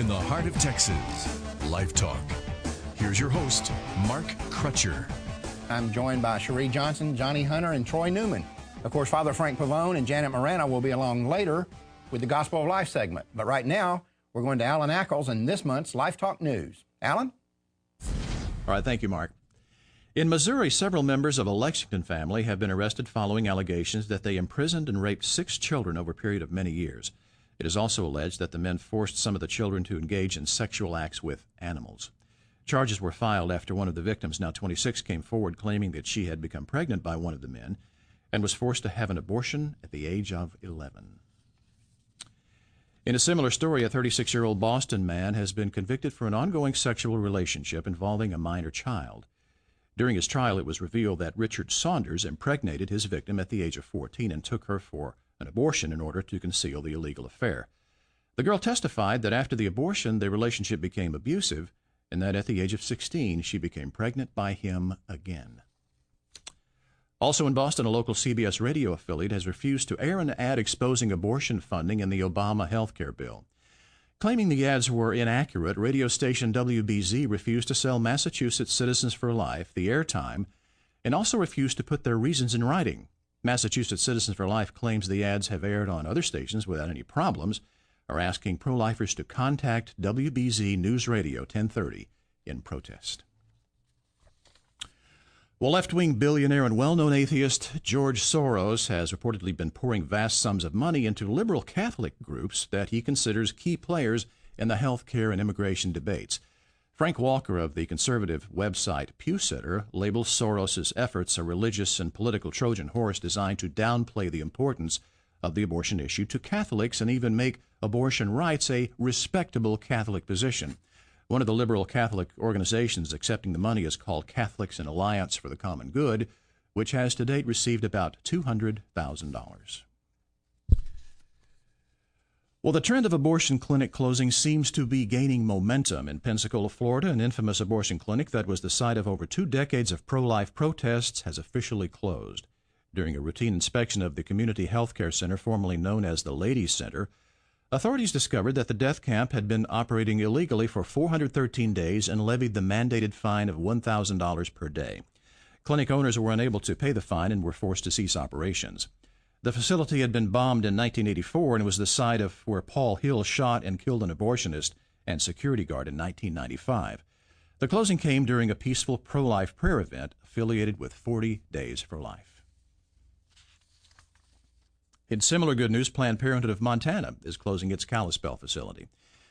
the heart of Texas, LifeTalk. Here's your host, Mark Crutcher. I'm joined by Cherie Johnson, Johnny Hunter, and Troy Newman. Of course, Father Frank Pavone and Janet Morana will be along later with the Gospel of Life segment. But right now, we're going to Alan Ackles and this month's LifeTalk News. Alan? All right, thank you, Mark. In Missouri, several members of a Lexington family have been arrested following allegations that they imprisoned and raped 6 children over a period of many years. It is also alleged that the men forced some of the children to engage in sexual acts with animals. Charges were filed after one of the victims, now 26, came forward claiming that she had become pregnant by one of the men and was forced to have an abortion at the age of 11. In a similar story, a 36-year-old Boston man has been convicted for an ongoing sexual relationship involving a minor child. During his trial, it was revealed that Richard Saunders impregnated his victim at the age of 14 and took her for an abortion in order to conceal the illegal affair. The girl testified that after the abortion, the relationship became abusive, and that at the age of 16, she became pregnant by him again. Also in Boston, a local CBS radio affiliate has refused to air an ad exposing abortion funding in the Obama health care bill. Claiming the ads were inaccurate, radio station WBZ refused to sell Massachusetts Citizens for Life the airtime and also refused to put their reasons in writing. Massachusetts Citizens for Life claims the ads have aired on other stations without any problems, are asking pro-lifers to contact WBZ News Radio 1030 in protest. Well, left-wing billionaire and well-known atheist George Soros has reportedly been pouring vast sums of money into liberal Catholic groups that he considers key players in the health care and immigration debates. Frank Walker of the conservative website PewSitter labels Soros' efforts a religious and political Trojan horse designed to downplay the importance of the abortion issue to Catholics and even make abortion rights a respectable Catholic position. One of the liberal Catholic organizations accepting the money is called Catholics in Alliance for the Common Good, which has to date received about $200,000. Well, the trend of abortion clinic closing seems to be gaining momentum. In Pensacola, Florida, an infamous abortion clinic that was the site of over 2 decades of pro-life protests has officially closed. During a routine inspection of the Community Health Care Center, formerly known as the Ladies Center, authorities discovered that the death camp had been operating illegally for 413 days and levied the mandated fine of $1,000 per day. Clinic owners were unable to pay the fine and were forced to cease operations. The facility had been bombed in 1984 and was the site of where Paul Hill shot and killed an abortionist and security guard in 1995. The closing came during a peaceful pro-life prayer event affiliated with 40 Days for Life. In similar good news, Planned Parenthood of Montana is closing its Kalispell facility.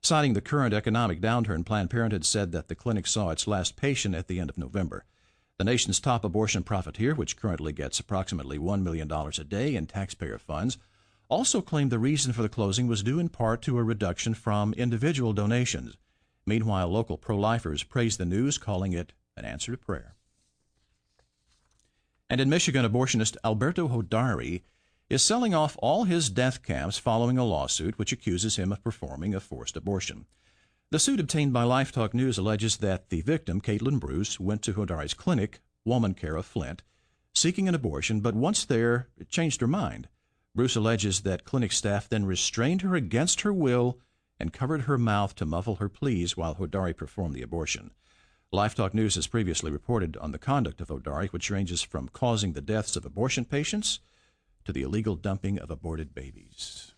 Citing the current economic downturn, Planned Parenthood said that the clinic saw its last patient at the end of November. The nation's top abortion profiteer, which currently gets approximately $1 million a day in taxpayer funds, also claimed the reason for the closing was due in part to a reduction from individual donations. Meanwhile, local pro-lifers praised the news, calling it an answer to prayer. And in Michigan, abortionist Alberto Hodari is selling off all his death camps following a lawsuit which accuses him of performing a forced abortion. The suit obtained by LifeTalk News alleges that the victim, Caitlin Bruce, went to Hodari's clinic, Woman Care of Flint, seeking an abortion, but once there, it changed her mind. Bruce alleges that clinic staff then restrained her against her will and covered her mouth to muffle her pleas while Hodari performed the abortion. LifeTalk News has previously reported on the conduct of Hodari, which ranges from causing the deaths of abortion patients to the illegal dumping of aborted babies.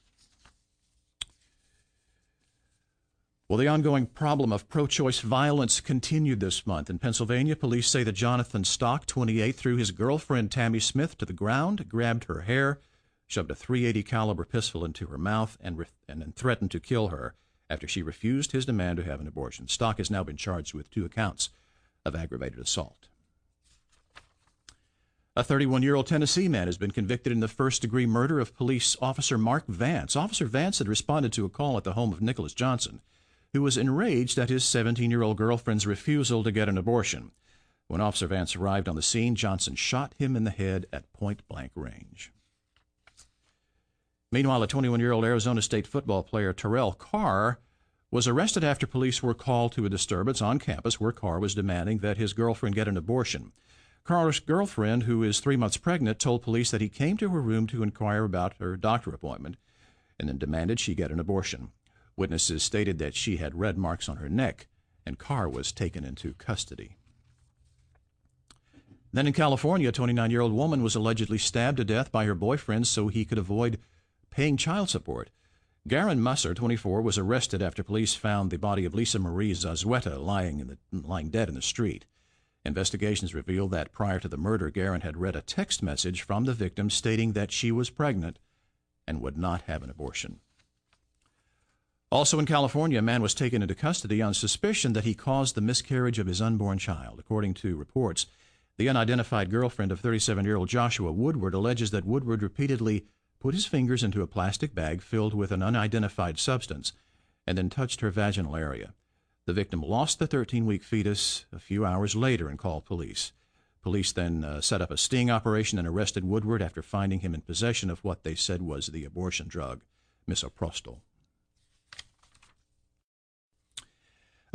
Well, the ongoing problem of pro-choice violence continued this month. In Pennsylvania, police say that Jonathan Stock, 28, threw his girlfriend Tammy Smith to the ground, grabbed her hair, shoved a .380 caliber pistol into her mouth, and then threatened to kill her after she refused his demand to have an abortion. Stock has now been charged with 2 counts of aggravated assault. A 31-year-old Tennessee man has been convicted in the first-degree murder of police officer Mark Vance. Officer Vance had responded to a call at the home of Nicholas Johnson, who was enraged at his 17-year-old girlfriend's refusal to get an abortion. When Officer Vance arrived on the scene, Johnson shot him in the head at point-blank range. Meanwhile, a 21-year-old Arizona State football player, Terrell Carr, was arrested after police were called to a disturbance on campus where Carr was demanding that his girlfriend get an abortion. Carr's girlfriend, who is 3 months pregnant, told police that he came to her room to inquire about her doctor appointment and then demanded she get an abortion. Witnesses stated that she had red marks on her neck, and Carr was taken into custody. Then in California, a 29-year-old woman was allegedly stabbed to death by her boyfriend so he could avoid paying child support. Garen Musser, 24, was arrested after police found the body of Lisa Marie Zazueta lying dead in the street. Investigations revealed that prior to the murder, Garen had read a text message from the victim stating that she was pregnant and would not have an abortion. Also in California, a man was taken into custody on suspicion that he caused the miscarriage of his unborn child. According to reports, the unidentified girlfriend of 37-year-old Joshua Woodward alleges that Woodward repeatedly put his fingers into a plastic bag filled with an unidentified substance and then touched her vaginal area. The victim lost the 13-week fetus a few hours later and called police. Police then set up a sting operation and arrested Woodward after finding him in possession of what they said was the abortion drug, misoprostol.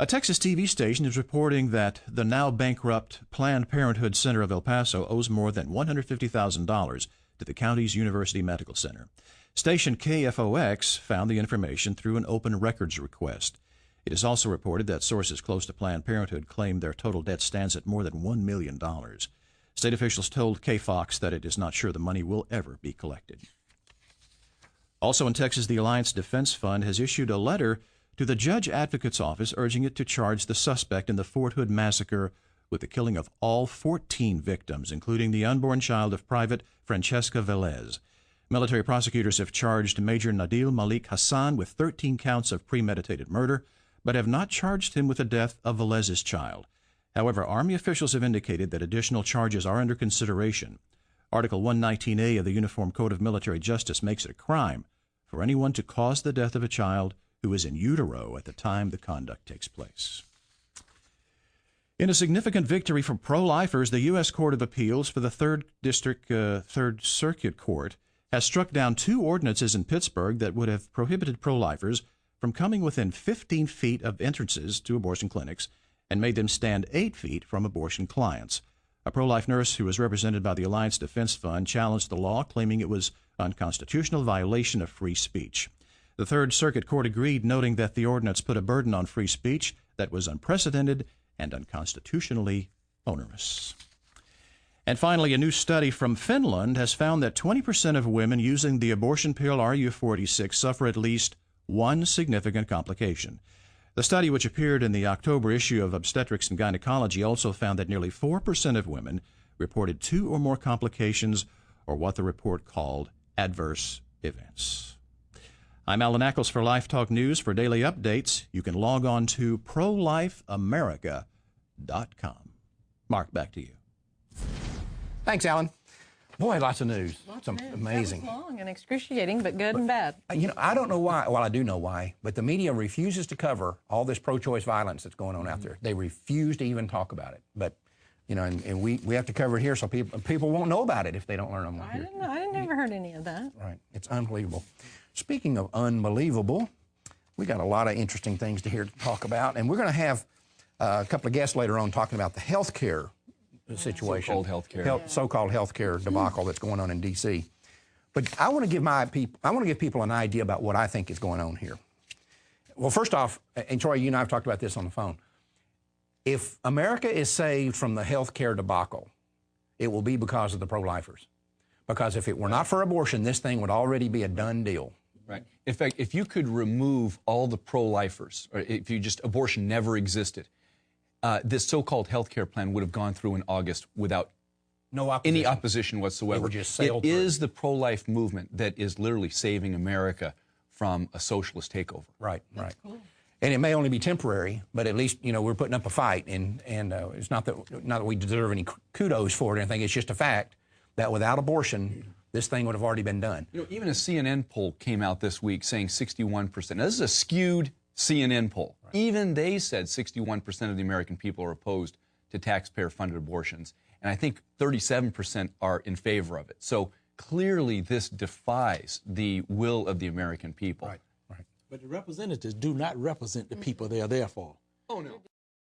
A Texas TV station is reporting that the now bankrupt Planned Parenthood Center of El Paso owes more than $150,000 to the county's University Medical Center. Station KFOX found the information through an open records request. It is also reported that sources close to Planned Parenthood claim their total debt stands at more than $1 million. State officials told KFOX that it is not sure the money will ever be collected. Also in Texas, the Alliance Defense Fund has issued a letter to the Judge Advocate's Office urging it to charge the suspect in the Fort Hood massacre with the killing of all 14 victims, including the unborn child of Private Francesca Velez. Military prosecutors have charged Major Nadil Malik Hassan with 13 counts of premeditated murder, but have not charged him with the death of Velez's child. However, Army officials have indicated that additional charges are under consideration. Article 119A of the Uniform Code of Military Justice makes it a crime for anyone to cause the death of a child who is in utero at the time the conduct takes place. In a significant victory for pro-lifers, the U.S. Court of Appeals for the 3rd Circuit Court has struck down 2 ordinances in Pittsburgh that would have prohibited pro-lifers from coming within 15 feet of entrances to abortion clinics and made them stand 8 feet from abortion clients. A pro-life nurse who was represented by the Alliance Defense Fund challenged the law, claiming it was an unconstitutional violation of free speech. The 3rd Circuit Court agreed, noting that the ordinance put a burden on free speech that was unprecedented and unconstitutionally onerous. And finally, a new study from Finland has found that 20% of women using the abortion pill RU46 suffer at least one significant complication. The study, which appeared in the October issue of Obstetrics and Gynecology, also found that nearly 4% of women reported 2 or more complications, or what the report called adverse events. I'm Alan Ackles for LifeTalk News. For daily updates, you can log on to prolifeamerica.com. Mark, back to you. Thanks, Alan. Boy, lots of news. It's amazing. That was long and excruciating, but good and bad. You know, I don't know why. Well, I do know why. But the media refuses to cover all this pro-choice violence that's going on out there. They refuse to even talk about it. But, you know, and we have to cover it here so people won't know about it if they don't learn them here. I never heard any of that. Right. It's unbelievable. Speaking of unbelievable, we got a lot of interesting things to talk about. And we're going to have a couple of guests later on talking about the health care situation. So-called healthcare. So-called healthcare debacle that's going on in D.C. But I want to give people an idea about what I think is going on here. Well, first off, and Troy, you and I have talked about this on the phone. If America is saved from the healthcare debacle, it will be because of the pro-lifers. Because if it were not for abortion, this thing would already be a done deal. Right. In fact, if you could remove all the pro-lifers, or if abortion never existed, this so-called health care plan would have gone through in August without any opposition whatsoever. It would just sail through. It is the pro-life movement that is literally saving America from a socialist takeover. Right, right. Cool. And it may only be temporary, but at least, you know, we're putting up a fight. And it's not that we deserve any kudos for it or anything. It's just a fact that without abortion, this thing would have already been done. You know, even a CNN poll came out this week saying 61%. Now, this is a skewed CNN poll. Right. Even they said 61% of the American people are opposed to taxpayer-funded abortions. And I think 37% are in favor of it. So clearly this defies the will of the American people. Right, right. But the representatives do not represent the people they are there for. Oh, no.